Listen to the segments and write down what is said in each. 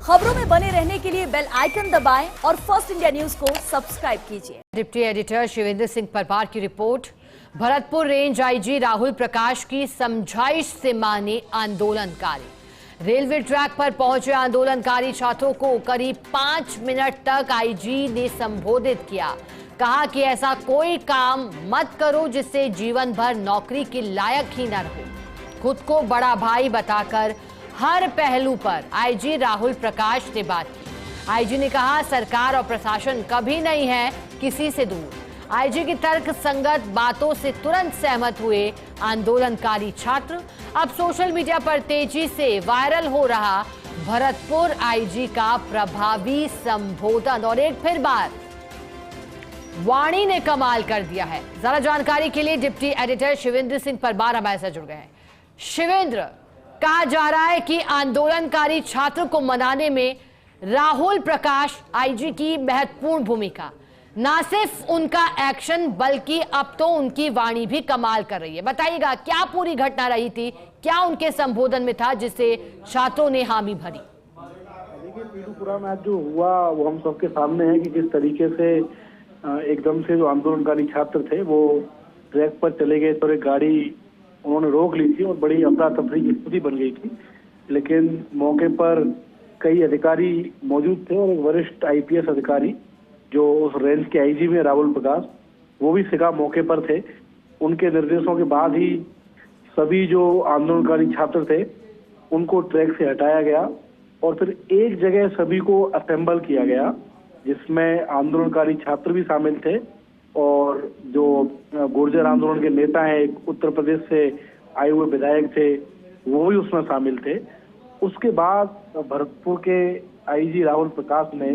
खबरों में बने रहने के लिए बेल आइकन दबाएं और फर्स्ट इंडिया न्यूज को सब्सक्राइब कीजिए। डिप्टी एडिटर शिवेंद्र सिंह परमार की report. Bharatpur range IG Rahul Prakash की समझाइश से माने आंदोलनकारी। रेलवे ट्रैक पर पहुंचे आंदोलनकारी छात्रों को करीब 5 मिनट तक आईजी ने संबोधित किया। कहा कि ऐसा कोई काम मत करो जिससे जीवन भर नौकरी के लायक ही न रहो। खुद को बड़ा भाई बताकर हर पहलू पर आईजी राहुल प्रकाश ने बात की। आईजी ने कहा सरकार और प्रशासन कभी नहीं है किसी से दूर। आईजी की तर्क संगत बातों से तुरंत सहमत हुए आंदोलनकारी छात्र। अब सोशल मीडिया पर तेजी से वायरल हो रहा भरतपुर आईजी का प्रभावी संबोधन और एक फिर बार वाणी ने कमाल कर दिया है। ज्यादा जानकारी के लिए डिप्टी एडिटर शिवेंद्र सिंह परमार हमारे साथ जुड़ गए हैं। शिवेंद्र, कहा जा रहा है कि आंदोलनकारी छात्र को मनाने में राहुल प्रकाश आईजी की महत्वपूर्ण भूमिका, ना सिर्फ उनका एक्शन बल्कि अब तो उनकी वाणी भी कमाल कर रही है। बताइएगा क्या पूरी घटना रही थी, क्या उनके संबोधन में था जिससे छात्रों ने हामी भरी? देखिए, पीलूपुरा में आज जो हुआ वो हम सबके सामने है कि किस तरीके से एकदम से जो आंदोलनकारी छात्र थे वो ट्रैक पर चले गए तो एक गाड़ी उन्होंने रोक ली थी और बड़ी अफरा तफरी की स्थिति बन गई थी। लेकिन मौके पर कई अधिकारी मौजूद थे और एक वरिष्ठ आईपीएस अधिकारी जो उस रेंज के आईजी में राहुल प्रकाश, वो भी सिखा मौके पर थे। उनके निर्देशों के बाद ही सभी जो आंदोलनकारी छात्र थे उनको ट्रैक से हटाया गया और फिर एक जगह सभी को असेंबल किया गया, जिसमें आंदोलनकारी छात्र भी शामिल थे और जो गुर्जर आंदोलन के नेता हैं, एक उत्तर प्रदेश से आए हुए विधायक थे, वो भी उसमें शामिल थे। उसके बाद भरतपुर के आईजी राहुल प्रकाश ने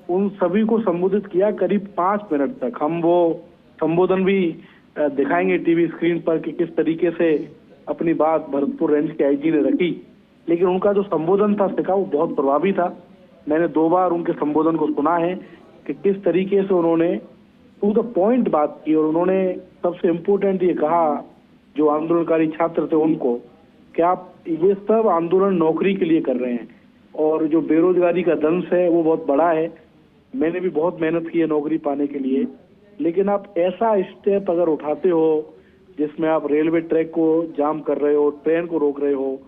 उन सभी को संबोधित किया करीब 5 मिनट तक। हम वो संबोधन भी दिखाएंगे टीवी स्क्रीन पर कि किस तरीके से अपनी बात भरतपुर रेंज के आईजी ने रखी। लेकिन उनका जो संबोधन था सिखा वो बहुत प्रभावी था। मैंने 2 बार उनके संबोधन को सुना है कि किस तरीके से उन्होंने टू द पॉइंट बात की और उन्होंने सबसे इम्पोर्टेंट ये कहा जो आंदोलनकारी छात्र थे उनको कि आप ये सब आंदोलन नौकरी के लिए कर रहे हैं और जो बेरोजगारी का दंश है वो बहुत बड़ा है। मैंने भी बहुत मेहनत की है नौकरी पाने के लिए, लेकिन आप ऐसा स्टेप अगर उठाते हो जिसमें आप रेलवे ट्रैक को जाम कर रहे हो, ट्रेन को रोक रहे हो,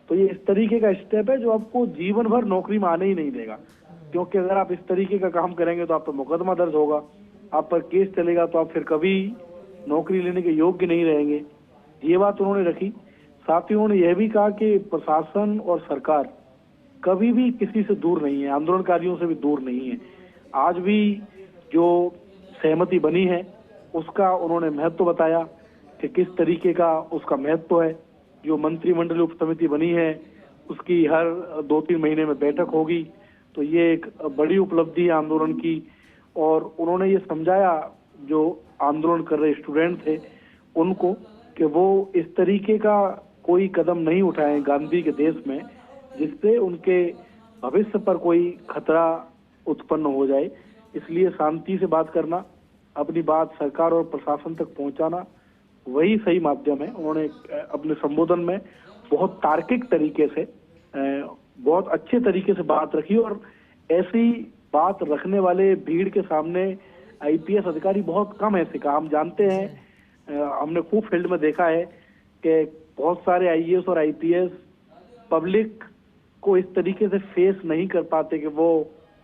तो ये इस तरीके का स्टेप है जो आपको जीवन भर नौकरी में आने ही नहीं देगा। क्योंकि अगर आप इस तरीके का काम करेंगे तो आप पर मुकदमा दर्ज होगा, आप पर केस चलेगा, तो आप फिर कभी नौकरी लेने के योग्य नहीं रहेंगे। ये बात उन्होंने रखी। साथ ही उन्होंने यह भी कहा कि प्रशासन और सरकार कभी भी किसी से दूर नहीं है, आंदोलनकारियों से भी दूर नहीं है। आज भी जो सहमति बनी है उसका उन्होंने महत्व बताया कि किस तरीके का उसका महत्व है। जो मंत्रिमंडल उप समिति बनी है उसकी हर 2-3 महीने में बैठक होगी, तो ये एक बड़ी उपलब्धि है आंदोलन की। और उन्होंने ये समझाया जो आंदोलन कर रहे स्टूडेंट थे उनको कि वो इस तरीके का कोई कदम नहीं उठाएं गांधी के देश में जिससे उनके भविष्य पर कोई खतरा उत्पन्न हो जाए। इसलिए शांति से बात करना, अपनी बात सरकार और प्रशासन तक पहुंचाना वही सही माध्यम है। उन्होंने अपने संबोधन में बहुत तार्किक तरीके से, बहुत अच्छे तरीके से बात रखी और ऐसी बात रखने वाले भीड़ के सामने आईपीएस अधिकारी बहुत कम है सिखा। हम जानते हैं, हमने खूब फील्ड में देखा है कि बहुत सारे आईएएस और आईपीएस पब्लिक को इस तरीके से फेस नहीं कर पाते कि वो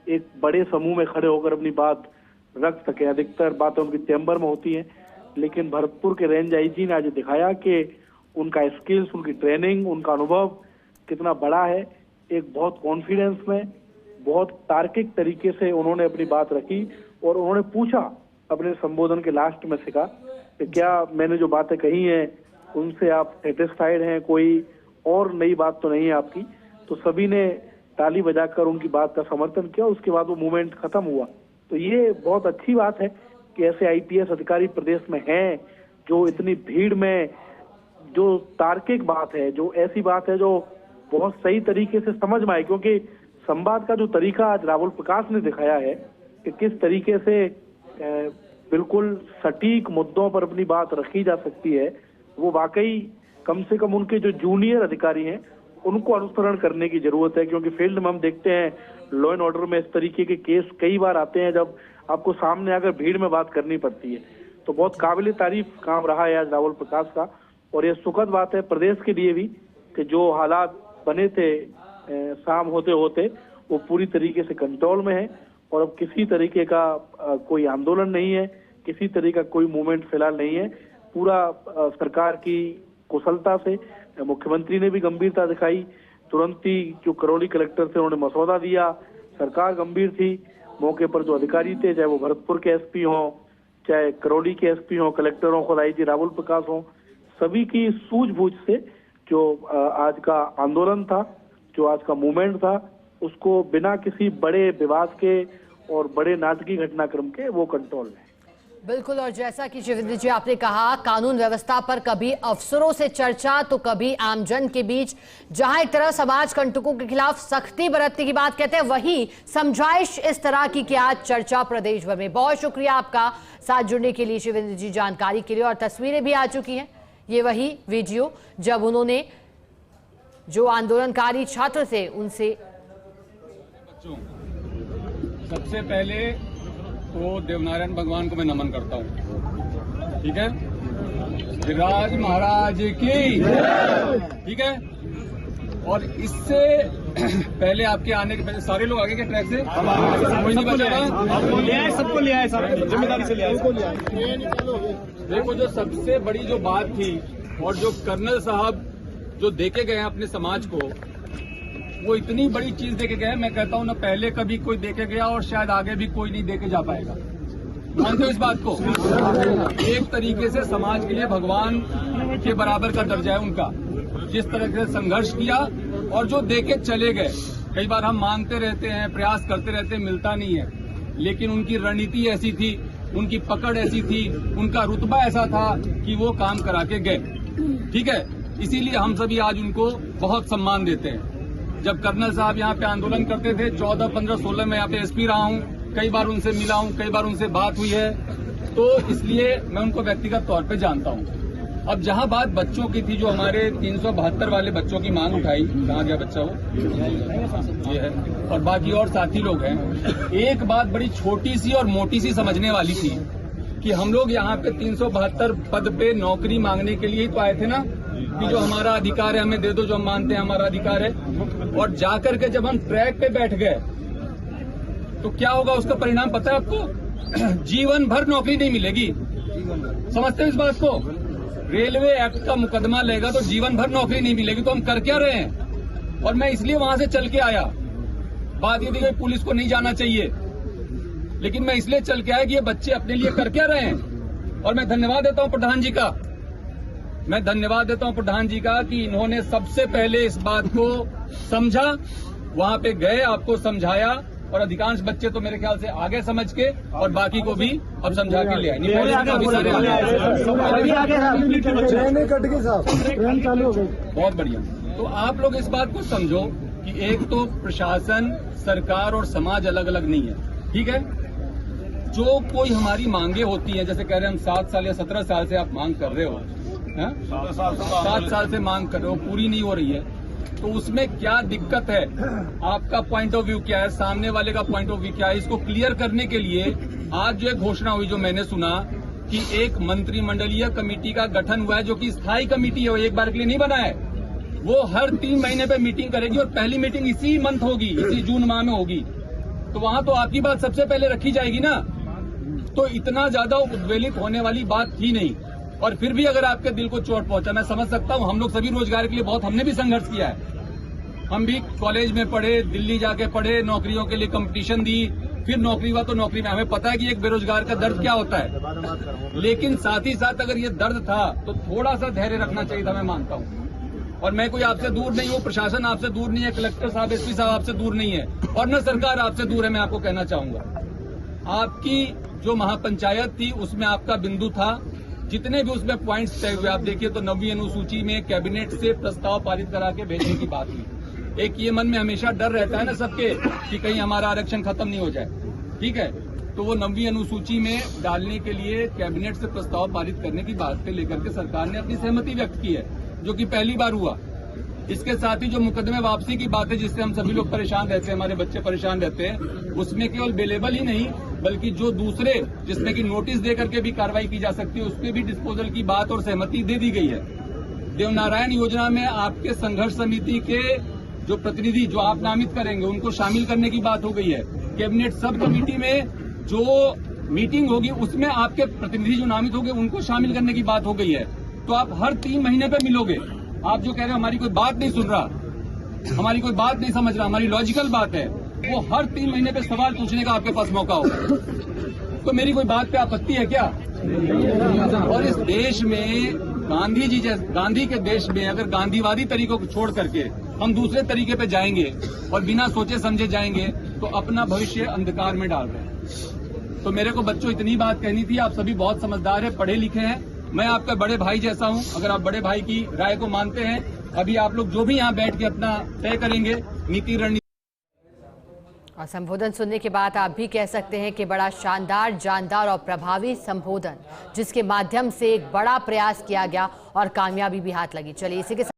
एक बड़े समूह में खड़े होकर अपनी बात रख सके। अधिकतर बातें उनकी चैम्बर में होती हैं, लेकिन भरतपुर के रेंज आईजी ने आज दिखाया कि उनका स्किल्स, उनकी ट्रेनिंग, उनका अनुभव कितना बड़ा है। एक बहुत कॉन्फिडेंस में, बहुत तार्किक तरीके से उन्होंने अपनी बात रखी और उन्होंने पूछा अपने संबोधन के लास्ट में सिखा कि क्या मैंने जो बातें कही हैं उनसे आप सेटिस्फाइड हैं, कोई और नई बात तो नहीं है आपकी। तो सभी ने ताली बजाकर उनकी बात का समर्थन किया। उसके बाद वो मूवमेंट खत्म हुआ। तो ये बहुत अच्छी बात है कि ऐसे आईपीएस अधिकारी प्रदेश में हैं जो इतनी भीड़ में जो तार्किक बात है, जो ऐसी बात है जो बहुत सही तरीके से समझ में आए। क्योंकि संवाद का जो तरीका आज राहुल प्रकाश ने दिखाया है कि किस तरीके से बिल्कुल सटीक मुद्दों पर अपनी बात रखी जा सकती है, वो वाकई कम से कम उनके जो जूनियर अधिकारी हैं उनको अनुसरण करने की जरूरत है, क्योंकि फील्ड में हम देखते हैं लॉ एंड ऑर्डर में इस तरीके के केस कई बार आते हैं जब आपको सामने आकर भीड़ में बात करनी पड़ती है। तो बहुत काबिल तारीफ काम रहा है आज राहुल प्रकाश का, और ये सुखद बात है प्रदेश के लिए भी कि जो हालात बने थे शाम होते होते वो पूरी तरीके से कंट्रोल में है, और अब किसी तरीके का कोई आंदोलन नहीं है, किसी तरीके का कोई मूवमेंट फिलहाल नहीं है। पूरा सरकार की कुशलता से मुख्यमंत्री ने भी गंभीरता दिखाई, तुरंत ही जो करौली कलेक्टर थे उन्होंने मसौदा दिया, सरकार गंभीर थी, मौके पर जो अधिकारी थे चाहे वो भरतपुर के एसपी हों, चाहे करौली के एसपी हों, कलेक्टर हों, खुद आईजी राहुल प्रकाश हों, सभी की सूझबूझ से जो आज का आंदोलन था, जो आज का मूवमेंट था, उसको बिना किसी बड़े विवाद के और बड़े नाटकीय घटनाक्रम के वो कंट्रोल में। बिल्कुल, और जैसा कि शिवेंद्र जी आपने कहा, कानून व्यवस्था पर कभी अफसरों से चर्चा तो कभी आमजन के बीच, जहां एक तरह समाज कंटकों के खिलाफ सख्ती बरतने की बात कहते हैं, वहीं समझाइश इस तरह की क्या चर्चा प्रदेश भर में। बहुत शुक्रिया आपका साथ जुड़ने के लिए शिवेंद्र जी, जानकारी के लिए। और तस्वीरें भी आ चुकी हैं, ये वही वीडियो जब उन्होंने जो आंदोलनकारी छात्र थे उनसे। सबसे पहले तो देवनारायण भगवान को मैं नमन करता हूँ, ठीक है, विराज महाराज की, ठीक है। और इससे पहले आपके आने के पहले सारे लोग आगे के ट्रैक से कोई नहीं बचा, सबको लिया है, जिम्मेदारी से लिया है। देखो, जो सबसे बड़ी जो बात थी और जो कर्नल साहब जो देके गए हैं अपने समाज को, वो इतनी बड़ी चीज देके गए, मैं कहता हूं ना पहले कभी कोई देके गया और शायद आगे भी कोई नहीं देके जा पाएगा। मानते हो इस बात को? एक तरीके से समाज के लिए भगवान के बराबर का दर्जा है उनका, जिस तरह से संघर्ष किया और जो देके चले गए। कई बार हम मांगते रहते हैं, प्रयास करते रहते हैं, मिलता नहीं है, लेकिन उनकी रणनीति ऐसी थी, उनकी पकड़ ऐसी थी, उनका रुतबा ऐसा था कि वो काम करा के गए, ठीक है। इसीलिए हम सभी आज उनको बहुत सम्मान देते हैं। जब कर्नल साहब यहाँ पे आंदोलन करते थे 14, 15, 16 में यहाँ पे एसपी रहा हूँ, कई बार उनसे मिला हूँ, कई बार उनसे बात हुई है, तो इसलिए मैं उनको व्यक्तिगत तौर पे जानता हूँ। अब जहाँ बात बच्चों की थी, जो हमारे 372 वाले बच्चों की मांग उठाई, कहाँ गया बच्चा वो, ये है, और बाकी और साथी लोग हैं। एक बात बड़ी छोटी सी और मोटी सी समझने वाली थी कि हम लोग यहाँ पे 372 पद पे नौकरी मांगने के लिए ही तो आए थे ना, कि जो हमारा अधिकार है हमें दे दो, जो हम मानते हैं हमारा अधिकार है। और जाकर के जब हम ट्रैक पे बैठ गए तो क्या होगा, उसका परिणाम पता है आपको? जीवन भर नौकरी नहीं मिलेगी। समझते हैं इस बात को? रेलवे एक्ट का मुकदमा लेगा तो जीवन भर नौकरी नहीं मिलेगी। तो हम कर क्या रहे हैं? और मैं इसलिए वहां से चल के आया। बात ये थी कि पुलिस को नहीं जाना चाहिए, लेकिन मैं इसलिए चल के आया कि ये बच्चे अपने लिए कर क्या रहे हैं। और मैं धन्यवाद देता हूं प्रधान जी का, मैं धन्यवाद देता हूं प्रधान जी का कि इन्होंने सबसे पहले इस बात को समझा, वहां पे गए, आपको समझाया, और अधिकांश बच्चे तो मेरे ख्याल से आगे समझ के और बाकी को भी अब समझा के ले आए। बहुत बढ़िया। तो आप लोग इस बात को समझो कि एक तो प्रशासन, सरकार और समाज अलग अलग नहीं है, ठीक है। जो कोई हमारी मांगे होती हैं, जैसे कह रहे हैं हम 7 साल या 17 साल से आप मांग कर रहे हो, 7 साल से मांग कर रहे हो, पूरी नहीं हो रही है, तो उसमें क्या दिक्कत है? आपका पॉइंट ऑफ व्यू क्या है, सामने वाले का पॉइंट ऑफ व्यू क्या है? इसको क्लियर करने के लिए आज जो एक घोषणा हुई, जो मैंने सुना कि एक मंत्रिमंडलीय कमेटी का गठन हुआ है, जो कि स्थायी कमेटी है, वो एक बार के लिए नहीं बना है, वो हर 3 महीने पे मीटिंग करेगी और पहली मीटिंग इसी मंथ होगी, इसी जून माह में होगी। तो वहां तो आपकी बात सबसे पहले रखी जाएगी ना। तो इतना ज्यादा उद्वेलित होने वाली बात ही नहीं। और फिर भी अगर आपके दिल को चोट पहुंचा, मैं समझ सकता हूं, हम लोग सभी रोजगार के लिए बहुत, हमने भी संघर्ष किया है, हम भी कॉलेज में पढ़े, दिल्ली जाके पढ़े, नौकरियों के लिए कंपटीशन दी, फिर नौकरी हुआ तो नौकरी में हमें पता है कि एक बेरोजगार का दर्द क्या होता है। लेकिन साथ ही साथ अगर ये दर्द था तो थोड़ा सा धैर्य रखना चाहिए था, मैं मानता हूं। और मैं कोई आपसे दूर नहीं हूं, प्रशासन आपसे दूर नहीं है, कलेक्टर साहब, एसपी साहब आपसे दूर नहीं है, और न सरकार आपसे दूर है। मैं आपको कहना चाहूंगा, आपकी जो महापंचायत थी उसमें आपका बिंदु था, जितने भी उसमें पॉइंट्स तय हुए, आप देखिए तो 9वीं अनुसूची में कैबिनेट से प्रस्ताव पारित करा के भेजने की बात हुई। एक ये मन में हमेशा डर रहता है ना सबके कि कहीं हमारा आरक्षण खत्म नहीं हो जाए, ठीक है। तो वो 9वीं अनुसूची में डालने के लिए कैबिनेट से प्रस्ताव पारित करने की बात को लेकर के सरकार ने अपनी सहमति व्यक्त की है, जो कि पहली बार हुआ। इसके साथ ही जो मुकदमे वापसी की बात है, जिससे हम सभी लोग परेशान रहते हैं, हमारे बच्चे परेशान रहते हैं, उसमें केवल बेलेबल ही नहीं बल्कि जो दूसरे जिसमें कि नोटिस दे करके भी कार्रवाई की जा सकती है, उसके भी डिस्पोजल की बात और सहमति दे दी गई है। देवनारायण योजना में आपके संघर्ष समिति के जो प्रतिनिधि जो आप नामित करेंगे उनको शामिल करने की बात हो गई है। कैबिनेट सब कमेटी में जो मीटिंग होगी उसमें आपके प्रतिनिधि जो नामित होंगे उनको शामिल करने की बात हो गई है। तो आप हर 3 महीने पे मिलोगे। आप जो कह रहे हो हमारी कोई बात नहीं सुन रहा, हमारी कोई बात नहीं समझ रहा, हमारी लॉजिकल बात है, वो हर 3 महीने पे सवाल पूछने का आपके पास मौका होगा। तो मेरी कोई बात पे आपत्ति है क्या? और इस देश में गांधी के देश में अगर गांधीवादी तरीकों को छोड़ करके हम दूसरे तरीके पे जाएंगे और बिना सोचे समझे जाएंगे तो अपना भविष्य अंधकार में डाल रहे हैं। तो मेरे को बच्चों इतनी बात कहनी थी। आप सभी बहुत समझदार हैं, पढ़े लिखे हैं, मैं आपका बड़े भाई जैसा हूं। अगर आप बड़े भाई की राय को मानते हैं, अभी आप लोग जो भी यहाँ बैठ के अपना तय करेंगे नीति रणनीति। और संबोधन सुनने के बाद आप भी कह सकते हैं कि बड़ा शानदार, जानदार और प्रभावी संबोधन, जिसके माध्यम से एक बड़ा प्रयास किया गया और कामयाबी भी हाथ लगी। चलिए इसी के